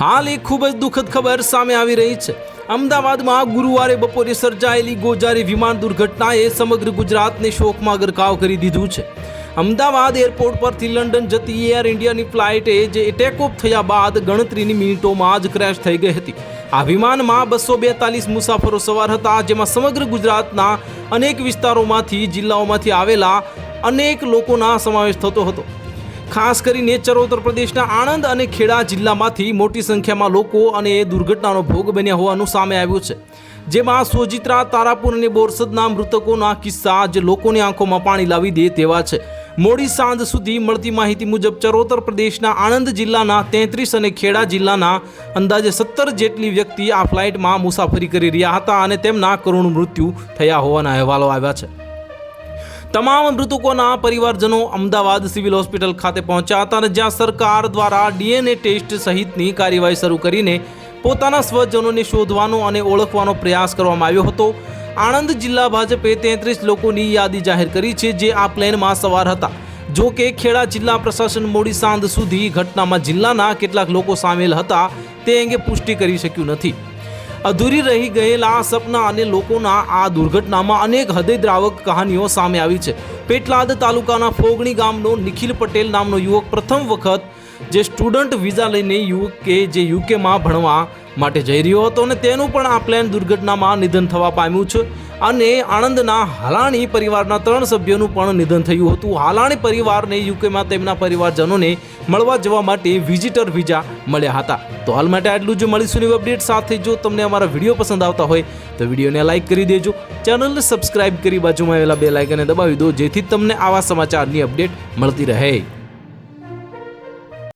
હાલ એક ખૂબ જ દુઃખદ ખબર સામે આવી રહી છે। અમદાવાદમાં ગુરુવારે બપોરે સર્જાયેલી ગોજારી વિમાન દુર્ઘટનાએ સમગ્ર ગુજરાતને શોકમાં ગરકાવ કરી દીધું છે। અમદાવાદ એરપોર્ટ પરથી લંડન જતી એર ઇન્ડિયાની ફ્લાઇટે જે ટેકઓફ થયા બાદ ગણતરીની મિનિટોમાં જ ક્રેશ થઈ ગઈ હતી। આ વિમાનમાં 242 મુસાફરો સવાર હતા, જેમાં સમગ્ર ગુજરાતના અનેક વિસ્તારોમાંથી જિલ્લાઓમાંથી આવેલા અનેક લોકોના સમાવેશ થતો હતો। ખાસ કરીને ચરોતર પ્રદેશના આણંદ અને ખેડા જિલ્લામાંથી મોટી સંખ્યામાં લોકો અને દુર્ઘટનાનો ભોગ બન્યા હોવાનું સામે આવ્યું છે, જેમાં સોજિત્રા, તારાપુર અને બોરસદના મૃતકોના કિસ્સા જે લોકોની આંખોમાં પાણી લાવી દે તેવા છે। મોડી સાંજ સુધી મળતી માહિતી મુજબ ચરોતર પ્રદેશના આણંદ જિલ્લાના 33 અને ખેડા જિલ્લાના અંદાજે 17 જેટલી વ્યક્તિ આ ફ્લાઇટમાં મુસાફરી કરી રહ્યા હતા અને તેમના કરુણ મૃત્યુ થયા હોવાના અહેવાલો આવ્યા છે। તમામ મૃતકોના પરિવારજનો અમદાવાદ સિવિલ હોસ્પિટલ ખાતે પહોંચ્યા હતા અને જ્યાં સરકાર દ્વારા DNA ટેસ્ટ સહિતની કાર્યવાહી શરૂ કરીને પોતાના સ્વજનોને શોધવાનો અને ઓળખવાનો પ્રયાસ કરવામાં આવ્યો હતો। આણંદ જિલ્લા ભાજપે 33 લોકોની યાદી જાહેર કરી છે, જે આ પ્લેનમાં સવાર હતા। જો કે ખેડા જિલ્લા પ્રશાસન મોડી સાંજ સુધી ઘટનામાં જિલ્લાના કેટલાક લોકો સામેલ હતા તે અંગે પુષ્ટિ કરી શક્યું નથી। અધૂરી રહી ગયેલા સપના અને લોકોના આ દુર્ઘટનામાં અનેક હૃદયદ્રાવક કહાનીઓ સામે આવી છે। પેટલાદ તાલુકાના ફોગણી ગામનો નિખિલ પટેલ નામનો યુવક પ્રથમ વખત જે સ્ટુડન્ટ વિઝા લઈને યુકેમાં ભણવા માટે જઈ રહ્યો હતો અને તેનું પણ આ પ્લેન દુર્ઘટનામાં નિધન થવા પામ્યું છે અને આણંદના હાલાણી પરિવારના 3 સભ્યોનું પણ નિધન થયું હતું। હાલાણી પરિવારને યુકેમાં તેમના પરિવારજનોને મળવા જવા માટે વિઝિટર વિઝા મળ્યા હતા। તો હાલ માટે આટલું જ। મળીશું નવી અપડેટ સાથે। જો તમને અમારા વિડીયો પસંદ આવતા હોય તો વિડીયોને લાઇક કરી દેજો, ચેનલને સબસ્ક્રાઇબ કરી બાજુમાં આવેલા બેલ આઇકનને દબાવી દો, જેથી તમને આવા સમાચારની અપડેટ મળતી રહે।